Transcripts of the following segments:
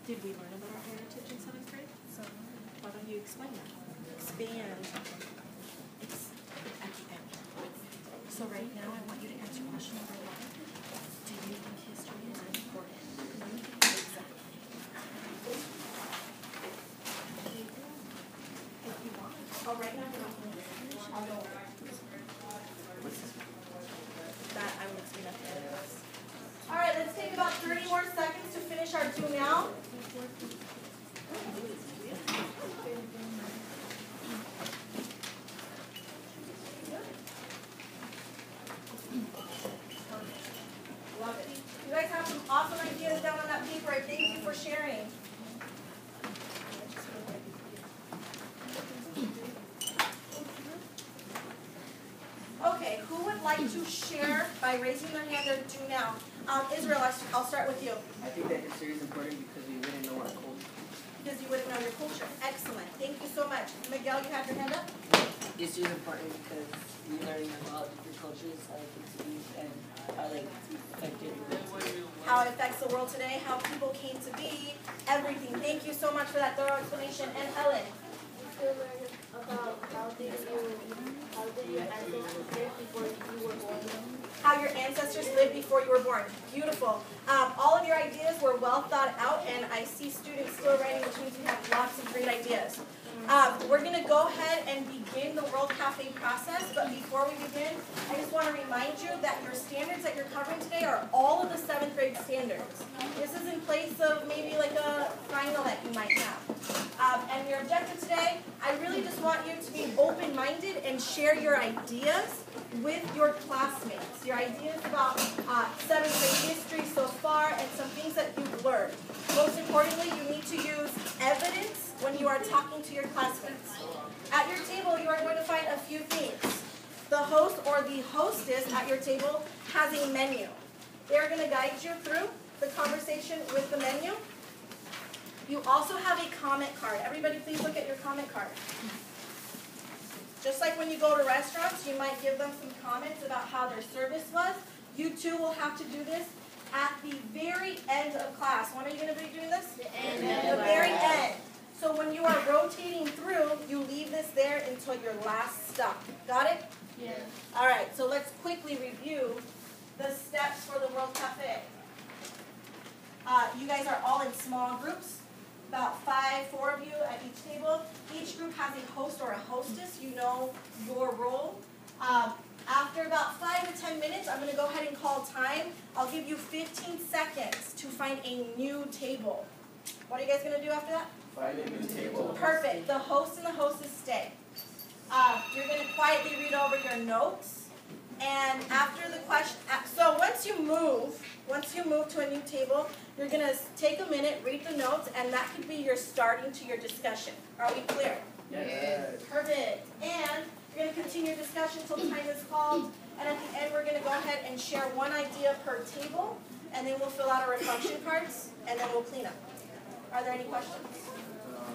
Did we learn about our heritage in 7th grade? So, why don't you explain that? Expand. It's at the end. So right now, I want you to answer question number 1. Do you think history is important? Exactly. If you want. Oh, right now, you're not going to finish. I'll go over. That I will explain at the end of this. All right, let's take about 30 more seconds to finish our do now. Love it. You guys have some awesome ideas down on that paper. I thank you for sharing. Okay, who would like to share by raising their hand or do now? Israel, I'll start with you. I think that history is important because we wouldn't know our culture. Because you wouldn't know your culture. Excellent. Thank you so much. Miguel, you have your hand up? History is important because we learning about different cultures, how they contribute, and how they affected the world. How it affects the world today, how people came to be, everything. Thank you so much for that thorough explanation. And Helen? To learn about how did your ancestors live before you were born? How your ancestors lived before you were born. Beautiful. All of your ideas were well thought out, and I see students still writing, which means we have lots of great ideas. We're going to go ahead and begin the World Cafe process, but before we begin, I just want to remind you that your standards that you're covering today are all of the 7th grade standards. This is in place of maybe like a final that you might have. And your objective today, I really just want you to be open-minded and share your ideas with your classmates. Your ideas about 7th grade history so far and some things that you've learned. Most importantly, you need to use evidence when you are talking to your classmates. At your table, you are going to find a few things. The host or the hostess at your table has a menu. They are going to guide you through the conversation with the menu. You also have a comment card. Everybody please look at your comment card. Just like when you go to restaurants, you might give them some comments about how their service was. You too will have to do this at the very end of class. When are you going to be doing this? The end. The very end. So when you are rotating through, you leave this there until your last stop. Got it? Yes. All right, so let's quickly review the steps for the World Cafe. You guys are all in small groups, about 4 of you at each table. Each group has a host or a hostess. You know your role. After about 5 to 10 minutes, I'm going to go ahead and call time. I'll give you 15 seconds to find a new table. What are you guys going to do after that? Find a new table. Perfect. The host and the hostess stay. You're going to quietly read over your notes. And after the question, so once you move to a new table, you're going to take a minute, read the notes, and that could be your starting to your discussion. Are we clear? Yes. Perfect. And you're going to continue discussion until time is called. And at the end, we're going to go ahead and share one idea per table, and then we'll fill out our reflection cards, and then we'll clean up. Are there any questions?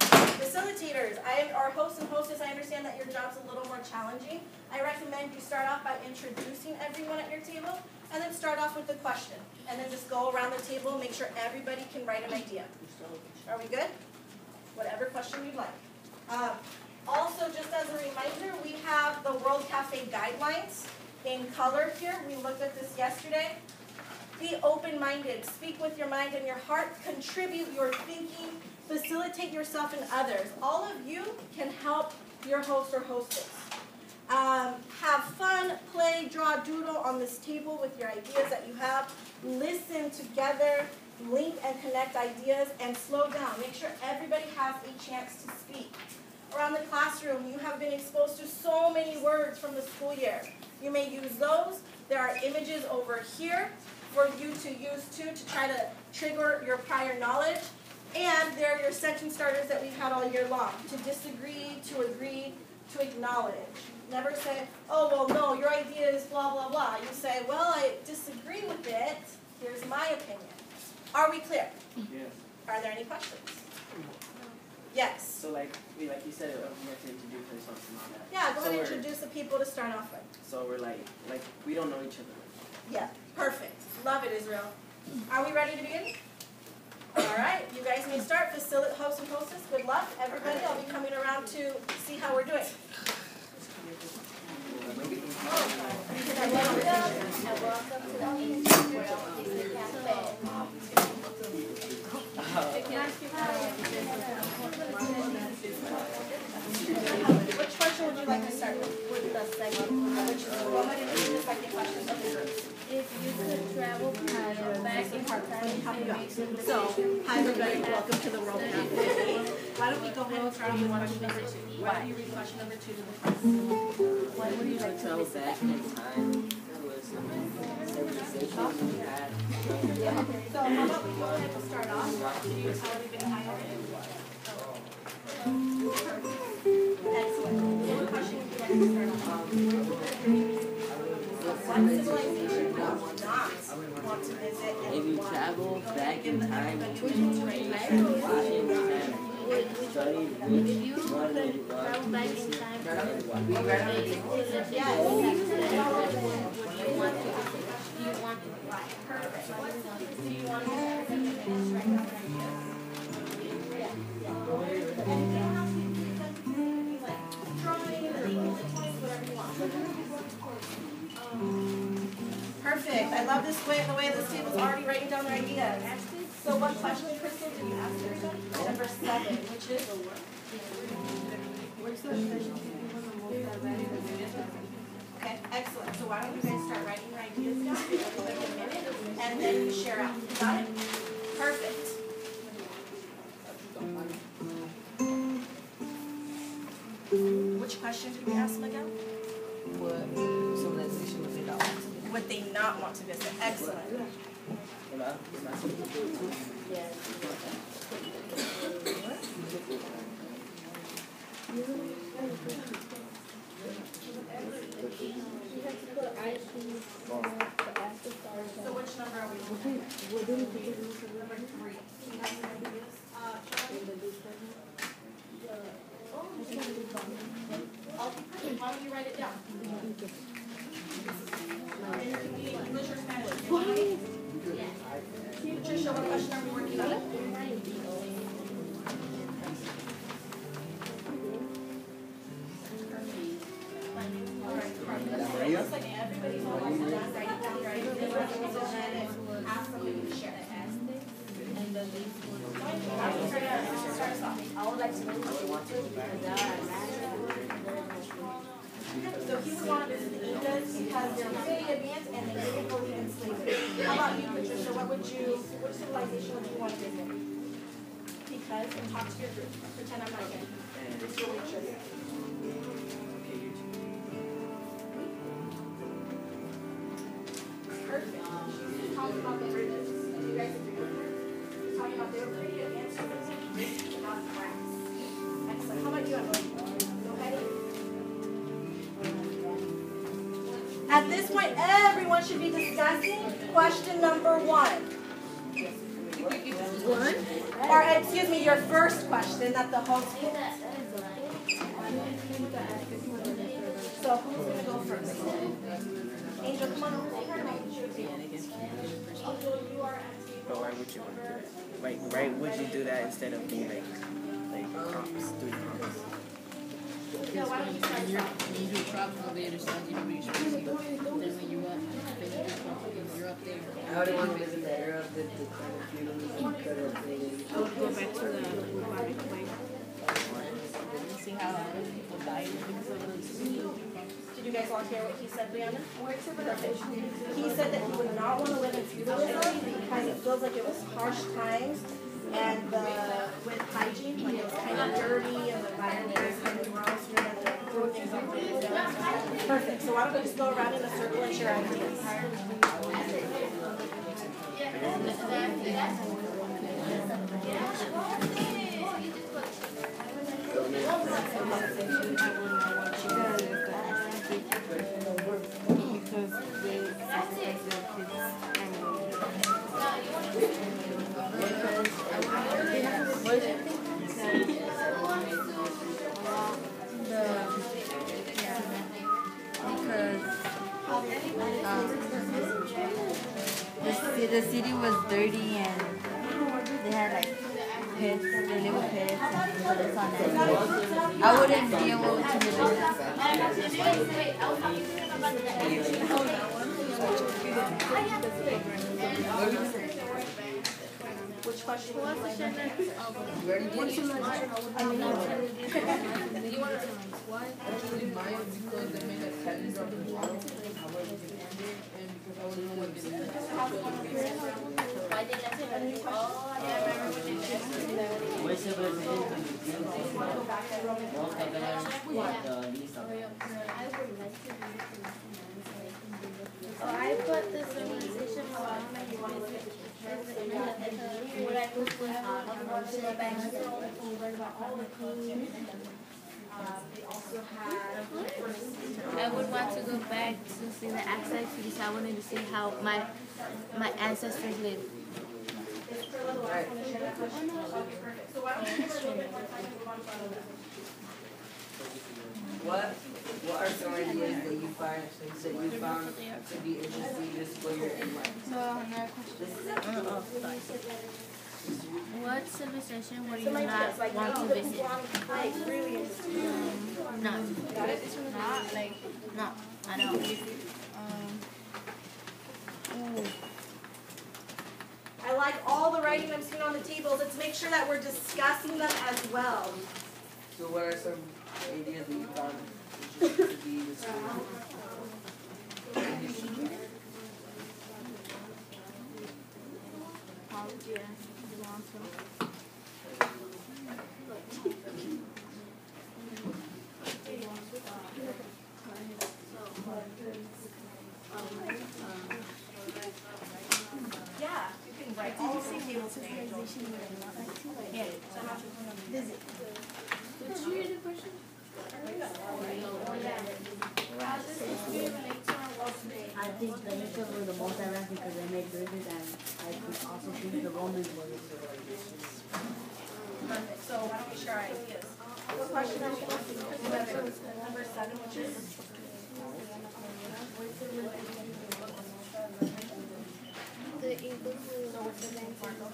Facilitators, our host and hostess, I understand that your job's a little more challenging. I recommend you start off by introducing everyone at your table, and then start off with the question. And then just go around the table and make sure everybody can write an idea. Are we good? Whatever question you'd like. Also, just as a reminder, we have the World Cafe guidelines in color here. We looked at this yesterday. Be open-minded. Speak with your mind and your heart. Contribute your thinking. Facilitate yourself and others. All of you can help your host or hostess. Have fun, play, draw, doodle on this table with your ideas that you have. Listen together, link and connect ideas, and slow down. Make sure everybody has a chance to speak. Around the classroom, you have been exposed to so many words from the school year. You may use those. There are images over here for you to use too to try to trigger your prior knowledge. And there are your sentence starters that we've had all year long. To disagree, to agree, to acknowledge. Never say, oh, well, no, your idea is blah, blah, blah. You say, well, I disagree with it. Here's my opinion. Are we clear? Yes. Are there any questions? Yes. So like you said, we have to introduce ourselves and all that. Yeah, go So ahead and we're- introduce the people to start off with. So we're like we don't know each other. Yeah, perfect. Love it, Israel. Are we ready to begin? All right, you guys may start. Host and hostess, good luck. Everybody, I'll be coming around to see how we're doing. And welcome to the ancient world Disney Cafe. Which question would you like to start with? With the second Which is go ahead and read the second question of the group. if you could travel back in time, So, hi everybody, welcome to the World Cafe. Why don't we go ahead and start with question number 2? Why don't you read question number 2 to the class? Why would you like to travel back in time to a civilization we had? So, how about we go ahead and start off? Do you tell me the title? Excellent. So what question would you like to start off? What civilization would you not want to visit? And If you why? travel back in time to would you study travel back in time, what would you want to Perfect. I love this way, the way this table's already writing down their ideas. So what question, Crystal, did you ask everybody? Number 7, which is? Okay, excellent. So why don't you guys start writing your ideas down? It'll take a minute, and then you share out. Got it? Perfect. Which question did we ask them again? What civilization would they not want to be? Would they not want to visit? Excellent. So which number are we looking at? Number 3. Do you have any ideas? Why don't you write it down? English or Spanish? Patricia, what question are we working on? It looks like everybody's almost done writing down your ideas. Go ahead and ask somebody to share it. Start us off. I would like to know So he would want to visit the Incas because they're really advanced and they didn't believe in slavery. How about you, Patricia? Which civilization would you want to visit? Because, and talk to your group. Pretend I'm not here. It's your waitress. Perfect. She's talking about the bridges. You guys agree with her? She's talking about they were pretty advanced civilization, not brass. Excellent. How about you, Emily? Go ahead. At this point, everyone should be discussing question number 1. Or, excuse me, your first question that the host put. So, who's going to go first? Angel, come on over here. But why would you want to do that? Like, why would you do that instead of being like prompts, 3 prompts? Yeah, why don't you start? You do props on the other side, you know what you're supposed to do. Then when you up, you're up there. I would want to visit the era of the kind of feudalism kind of thing. I would go back to the robotic way. See how people died because of this. Did you guys all hear what he said, Brianna? He said that he would not want to live in feudalism because it feels like it was harsh times and with hygiene, like it was kind of dirty and the environment was kind of gross. You know, the throw things on the Perfect. So why don't we just go around in a circle and share ideas? The city was dirty and they had like pets, they live with pets, and put this on that. I wouldn't be able to live in that. Which question? I put the civilization around my what I put was the banks about all the queens. They also had. I would want to go back to see the Aztecs because I wanted to see how my ancestors lived. What are some ideas that you found to be interesting this for your life? So another question. What civilization would you not want to visit? Not at all. I like all the writing I'm seeing on the tables. Let's make sure that we're discussing them as well. So what are some ideas that you found interesting to be this for your Yeah, you can write all the tables today. Yeah. Did you read the question? I think the Incas were the most advanced because they made bridges, and I also think the Romans were the civilizations. Perfect. So why don't we share our ideas? What question are we asking? Number 7, which is? The Incas So what's the name, Marco?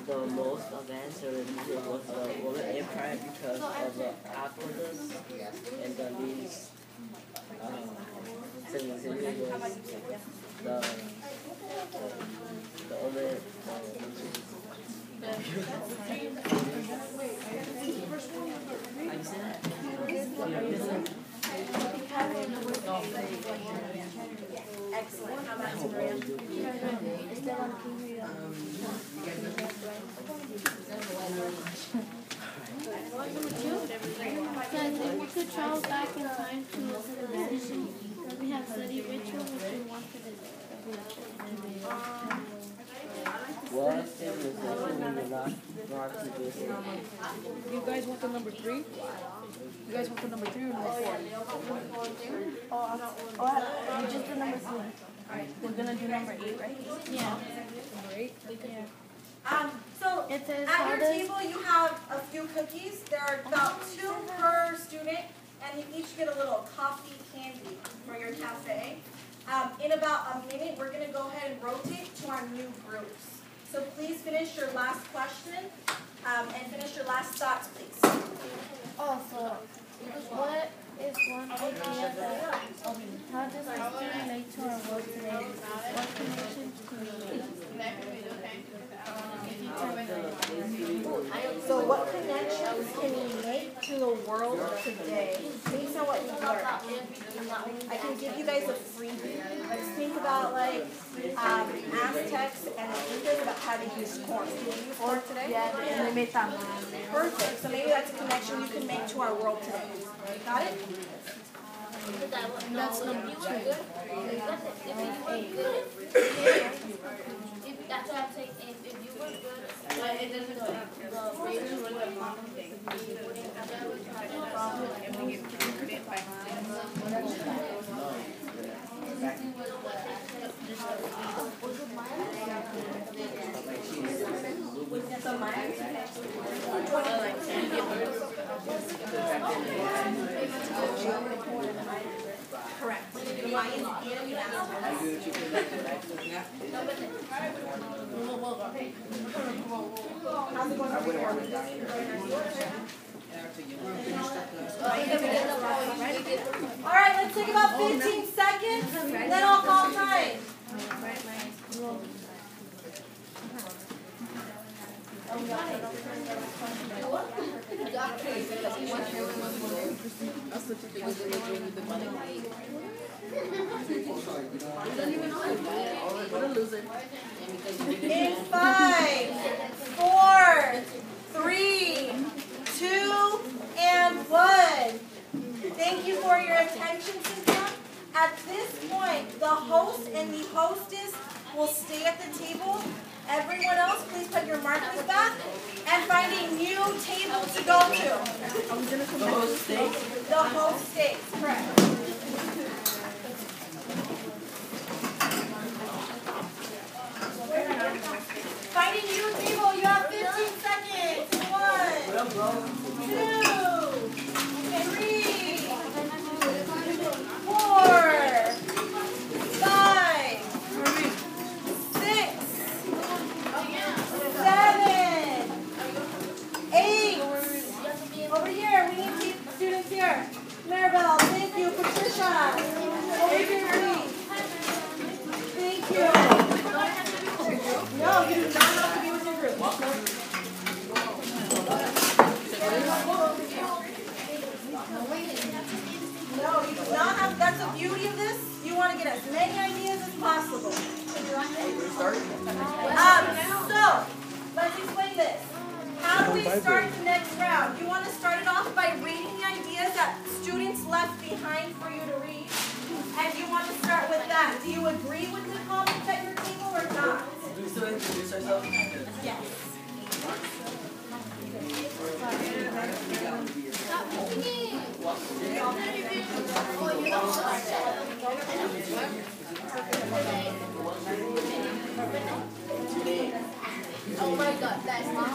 The most advanced religion was the Roman Empire because of the aqueducts and the least civilization was the only Excellent. How about you, Maria? So I think we could travel back in time to a civilization. We have study ritual which we want to visit. what civilization would you not want to visit? You guys want the number 3? You guys want the number 3 or number 4? Oh, just the number 3. We're gonna do number 8, right? Yeah. Number 8? So It says at how your does table you have a few cookies. There are about 2 per student, and you each get a little coffee candy for your cafe. In about a minute, we're going to go ahead and rotate to our new groups. So please finish your last question and finish your last thoughts, please. oh so what is one idea that how does history relate to our world today? What connections can we make? So what connections can we make to the world today based on what we've learned? I can give you guys a freebie. Let's think about like Aztecs and the Incas about having used corn. Did you use corn today? Yeah, and they made that. Perfect. So maybe that's a connection you can make to our world today. Got it? That's number 2. That's what I'm saying. If you were good, it doesn't go up. The Raiders would have won. Correct. The Mayans and the Aztecs. How's it going? I wouldn't want to die. Alright, let's take about 15 seconds, then I'll call time. In 5, 4, 3, 2, and 1. Thank you for your attention, Cynthia. At this point, the host and the hostess will stay at the table. Everyone else, please put your markers back and find a new table to go to. The host stays? The host stays, correct. Find a new table. You have 15 seconds. 1, 2, 3, 4, 5, 6, 7, 8. Over here. We need students here. Maribel, thank you. Patricia, over here, please. Thank you. No, you do not have to be with your group. No, you do not have. That's the beauty of this. You want to get as many ideas as possible. So, let's explain this. How do we start the next round? You want to start it off by reading the ideas that students left behind for you to read. And you want to start with that. Do you agree with the comments at your table or not? Do we still introduce ourselves? Yes. Oh my God, that's not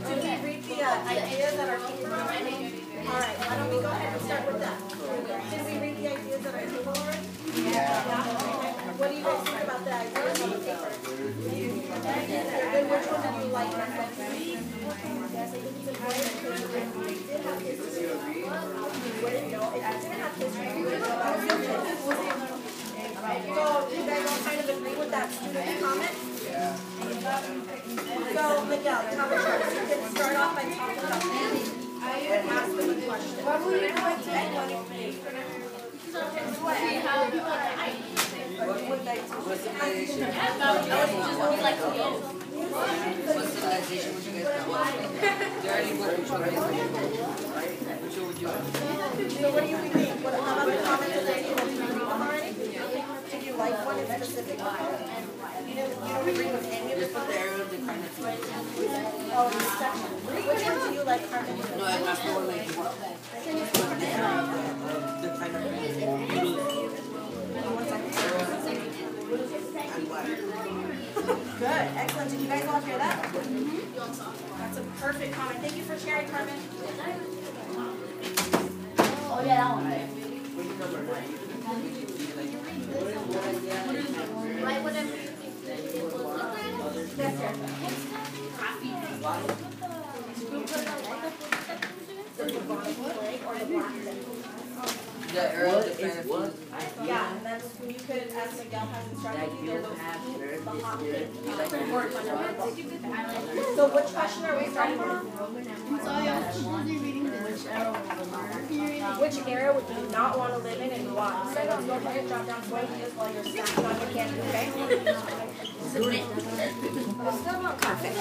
Did we read the ideas that are table already? Alright, why don't we go ahead and start with that? Did we read the ideas that are table already? Yeah. What do you guys think about the ideas on the paper? Which one did you like best? Yes, I think it's important because we did have history. No, if you didn't have history, we would have about history. So, you guys all kind of agree with that student comment? Yeah. So, Miguel, tell me first. You can start off by talking about them and ask them a question. What will you do with Socialization, would you guys know? So what do you think? What about the comments that they did you read them already? Did you like one in specific? You don't agree with any of the comments? Oh, in this section. Which one do you like, Carmen? No, I'm not more like the kind of Good, excellent. Did you guys all hear that? That's a perfect comment. Thank you for sharing, Carmen. Oh yeah, that one. Write whatever you think. Yes, sir. Or the black thing. the arrow to kind of what? Yeah, and that's when you could, as Miguel has instructed you, there those heat, the hot pink. So which question are we starting from? Which area would you not want to live in and why? So go ahead and drop down 2 ideas while you're snacking on your candy, okay? Still not perfect.